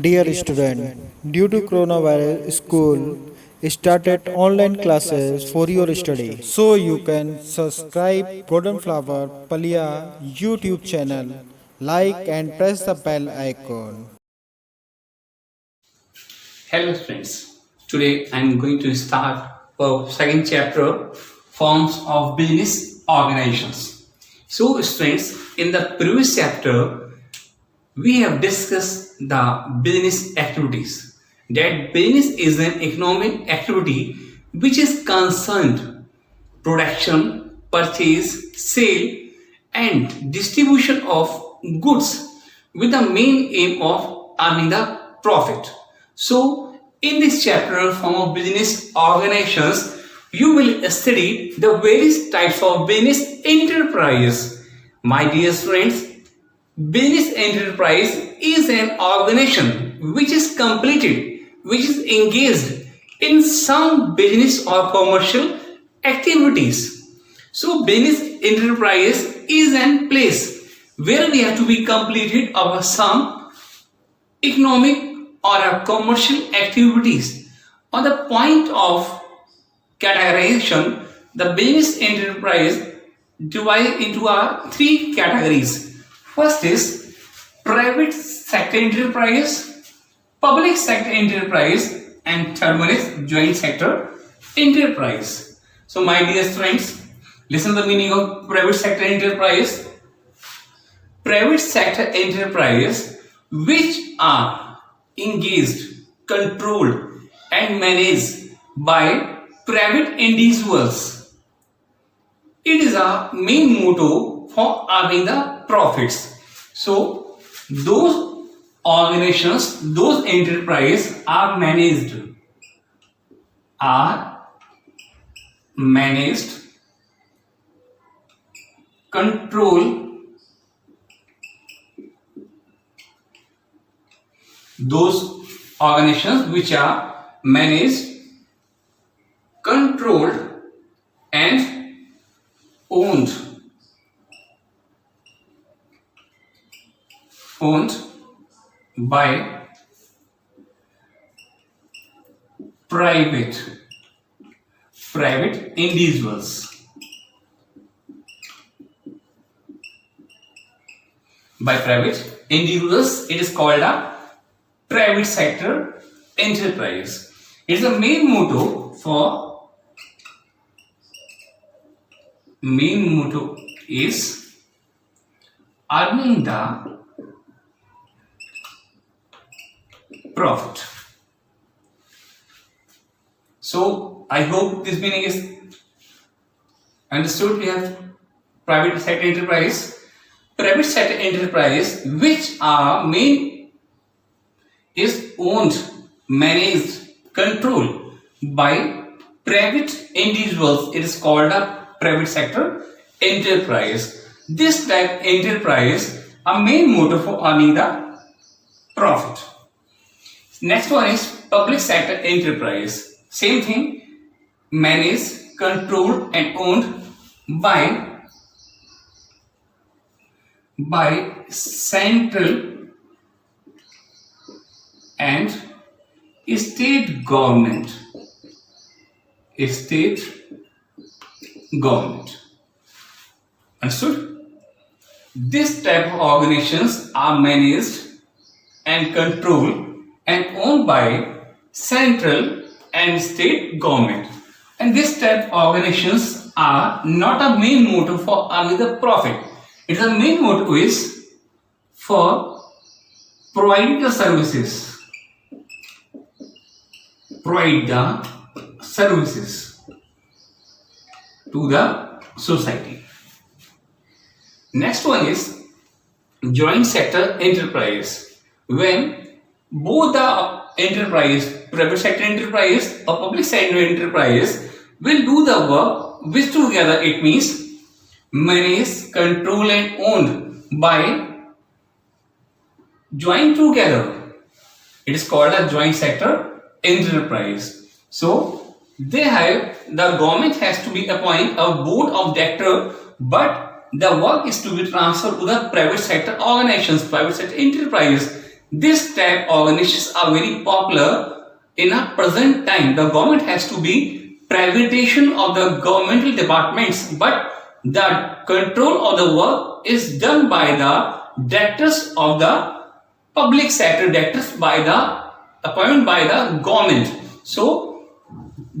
Dear student, due to coronavirus, school started online classes for your study. So you can subscribe Golden Flower Palia YouTube channel, like and press the bell icon. Hello friends, today I am going to start our second chapter, forms of business organizations. So friends, in the previous chapter we have discussed the business activities. That business is an economic activity which is concerned production, purchase, sale and distribution of goods with the main aim of earning the profit. So, in this chapter form of business organizations, you will study the various types of business enterprise. My dear friends, business enterprise is an organization which is completed, which is engaged in some business or commercial activities. So business enterprise is an place where we have to be completed our some economic or a commercial activities. On the point of categorization, the business enterprise divided into three categories. First is private sector enterprise, public sector enterprise, and third one is joint sector enterprise. So my dear friends, listen to the meaning of private sector enterprise. Private sector enterprise which are engaged, controlled and managed by private individuals. It is a main motto for earning the profits. So those organizations, those enterprises are managed, control those organizations which are managed, controlled and owned by private individuals. By private individuals, it is called a private sector enterprise. It is a main motto is earning the profit. So I hope this meaning is understood. We have private sector enterprise. Private sector enterprise which are main is owned, managed, controlled by private individuals. It is called a private sector enterprise. This type enterprise a main motive for earning the profit. Next one is public sector enterprise. Same thing, managed, controlled and owned by central and state government. Understood? This type of organizations are managed and controlled and owned by central and state government. And this type of organizations are not a main motive for earning the profit. It is a main motive is for providing the services. Provide the services to the society. Next one is joint sector enterprise. When both the enterprise, private sector enterprise or public sector enterprise will do the work which together it means managed, controlled and owned by joint together. It is called a joint sector enterprise. So they have, the government has to be appoint a board of director, but the work is to be transferred to the private sector organizations, private sector enterprises. This type of organizations are very popular in a present time. The government has to be privatization of the governmental departments, but the control of the work is done by the directors of the public sector, directors by the appointed by the government. So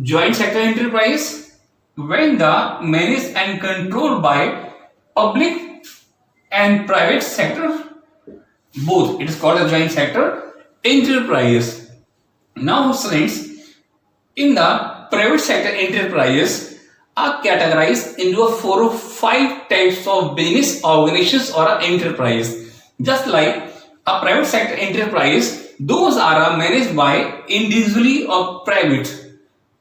joint sector enterprise, when the managed and controlled by public and private sector both, it is called a joint sector enterprise. Now students, in the private sector enterprises are categorized into a 4 or 5 types of business organizations or an enterprise. Just like a private sector enterprise, those are managed by individually or private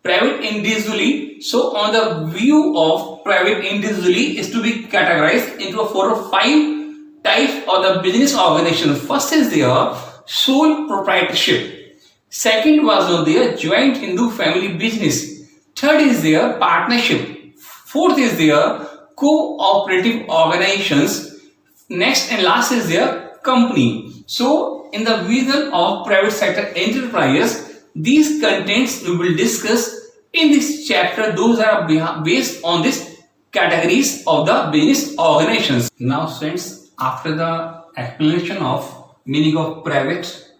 individually. So on the view of private individually is to be categorized into a 4 or 5 types of the business organization. First is their sole proprietorship. Second was on their joint Hindu family business. Third is their partnership. Fourth is their cooperative organizations. Next and last is their company. So in the vision of private sector enterprises, these contents we will discuss in this chapter. Those are based on these categories of the business organizations. Now students, after the explanation of meaning of private,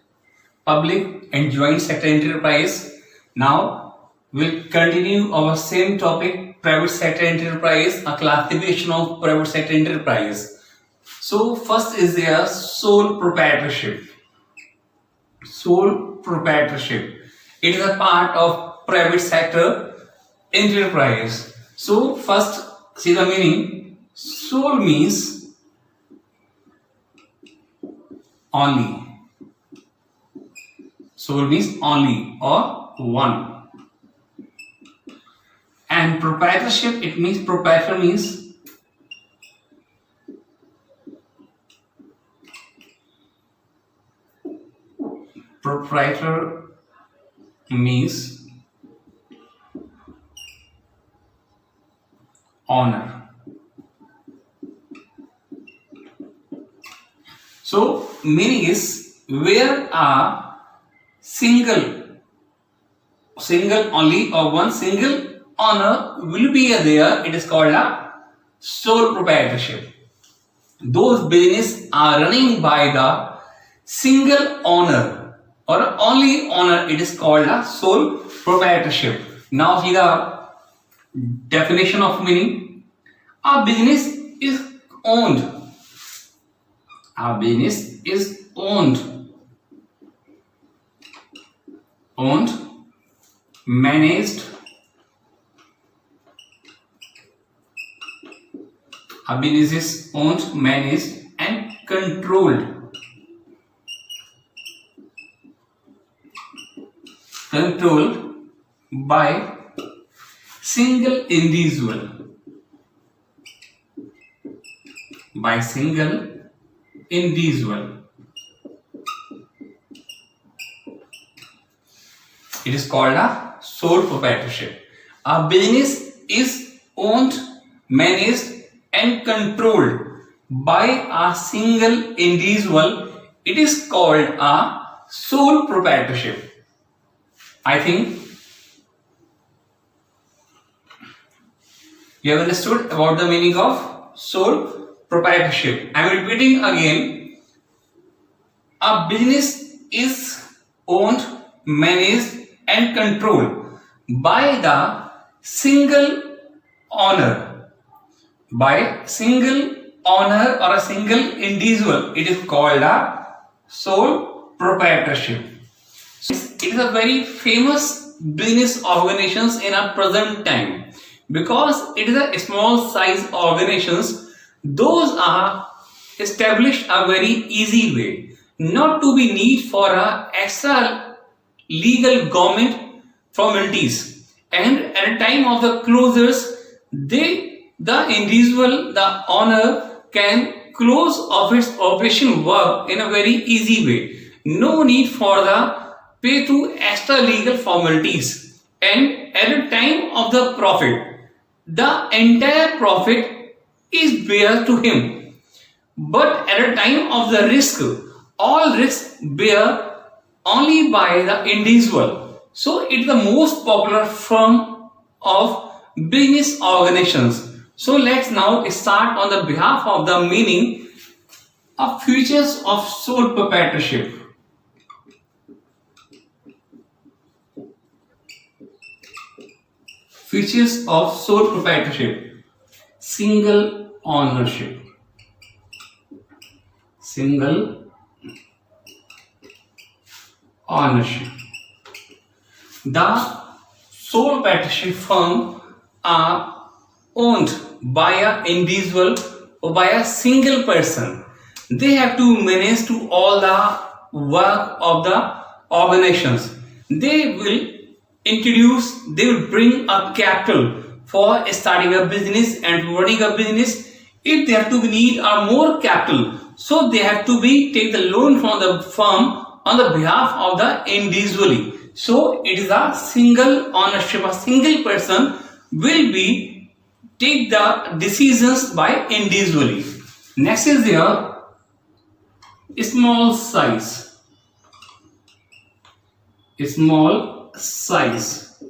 public and joint sector enterprise, now we'll continue our same topic, private sector enterprise, a classification of private sector enterprise. So first is their sole proprietorship. Sole proprietorship. It is a part of private sector enterprise. So first see the meaning. Sole means only. Sole means only or one. And proprietorship, it means proprietor means owner. So meaning is where a single only or one single owner will be there, it is called a sole proprietorship. Those business are running by the single owner or only owner, it is called a sole proprietorship. Now see the definition of meaning. A business is owned. A business is owned, managed. A business is owned, managed and controlled. By single individual. By single individual. It is called a sole proprietorship. A business is owned, managed and controlled by a single individual. It is called a sole proprietorship. I think you have understood about the meaning of sole proprietorship. I am repeating again. A business is owned, managed and controlled by the single owner. By single owner or a single individual, it is called a sole proprietorship. It is a very famous business organizations in our present time because it is a small size organizations. Those are established a very easy way, not to be need for a extra legal government formalities, and at the time of the closures, the individual, the owner can close of its operation work in a very easy way. No need for the pay to extra legal formalities, and at the time of the profit, the entire profit is bear to him. But at a time of the risk, all risks bear only by the individual. So it's the most popular form of business organizations. So let's now start on the behalf of the meaning of features of sole proprietorship. Features of sole proprietorship. Single ownership. Single ownership. The sole proprietorship firm are owned by an individual or by a single person. They have to manage to all the work of the organizations. They will bring a capital for starting a business and running a business. If they have to need a more capital, so they have to take the loan from the firm on the behalf of the individually. So it is a single ownership. A single person will take the decisions by individually. Next is there small size. Small size.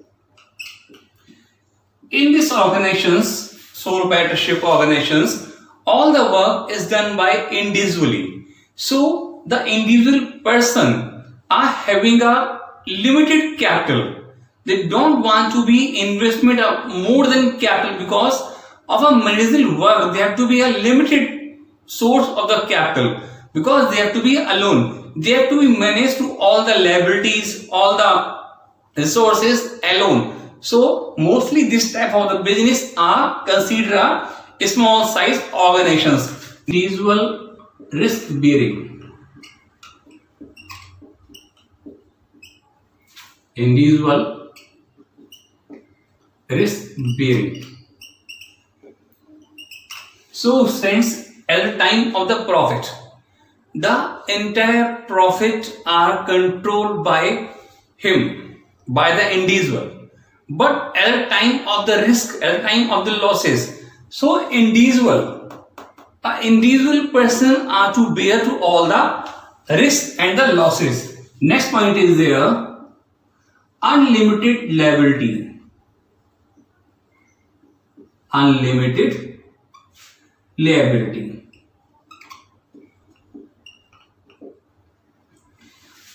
In these organizations, sole proprietorship organizations, all the work is done by individually. So the individual person are having a limited capital. They don't want to be investment of more than capital because of a managerial work. They have to be a limited source of the capital because they have to be alone. They have to be managed to all the liabilities, all the resources alone. So mostly this type of the business are considered a small size organizations. Individual risk bearing. Individual risk bearing. So since at the time of the profit, the entire profit are controlled by him, by the individual. But at the time of the risk, at the time of the losses, so individual person are to bear to all the risks and the losses. Next point is there, unlimited liability. Unlimited liability.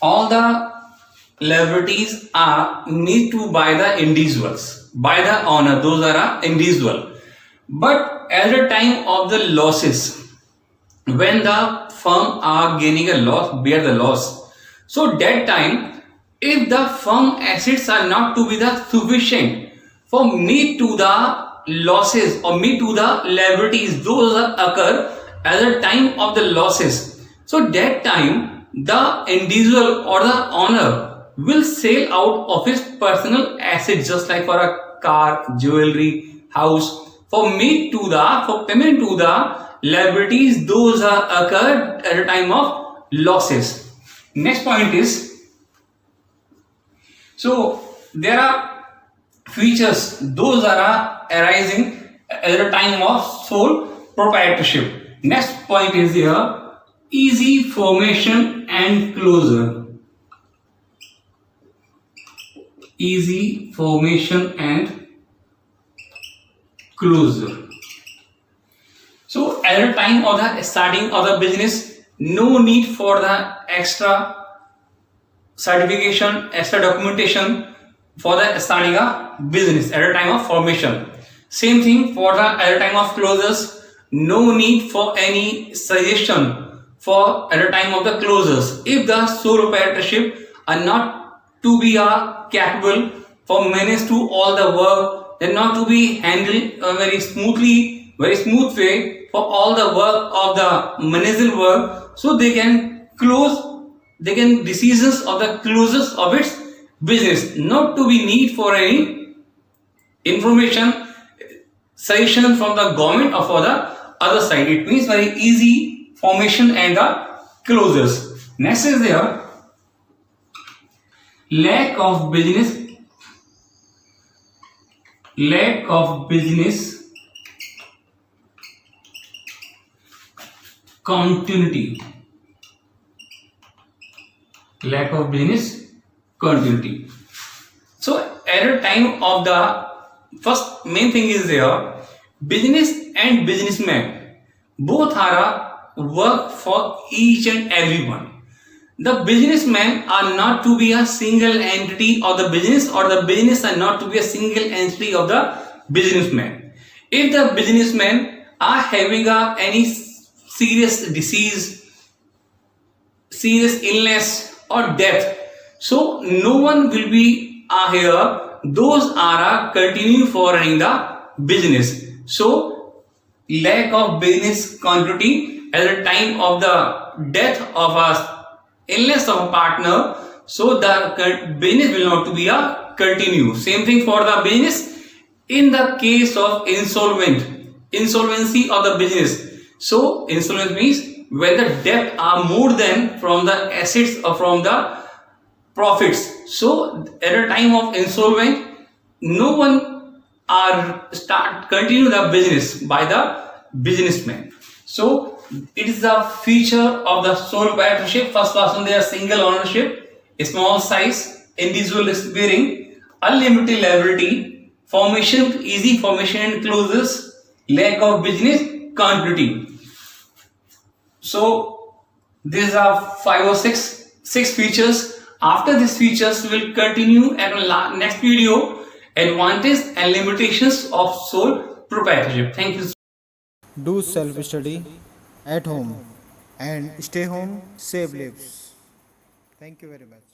All the liabilities are need to by the individuals, by the owner. Those are individual. But at the time of the losses, when the firm are gaining a loss, bear the loss. So that time, if the firm assets are not to be the sufficient for meet to the losses or meet to the liabilities, those occur at the time of the losses. So that time, the individual or the owner will sell out of his personal assets, just like for a car, jewelry, house, for payment to the liabilities. Those are occurred at a time of losses. Next point is, so there are features, those are arising at the time of sole proprietorship. Next point is here, easy formation and closure. Easy formation and closure. So at the time of the starting of the business, no need for the extra certification, extra documentation for the starting a business at the time of formation. Same thing for the at the time of closures, no need for any suggestion for at the time of the closures. If the sole proprietorship are not to be capable for manage to all the work, then not to be handled very smoothly, very smooth way for all the work of the managerial work, so they can close, they can decisions of the closes of its business, not to be need for any information suggestion from the government or for the other side. It means very easy formation and the closures. Next is there, lack of business continuity. Lack of business continuity. So at a time of the first main thing is there, business and businessman both are a work for each and everyone. The businessmen are not to be a single entity of the business, or the business are not to be a single entity of the businessman. If the businessmen are having any serious disease, serious illness or death, so no one will be here, those are continue for running the business. So lack of business continuity at the time of the death of a illness of a partner, so the business will not to be a continue. Same thing for the business in the case of insolvency of the business. So insolvency means when the debt are more than from the assets or from the profits. So at a time of insolvent, no one are start continue the business by the businessman. So it is the feature of the sole proprietorship. First person, they are single ownership, small size, individual risk bearing, unlimited liability, formation, easy formation and closes, lack of business continuity. So these are five or six features. After these features, we will continue at next video, advantage and limitations of sole proprietorship. Thank you. Do self study at home and stay home, save lives. Thank you very much.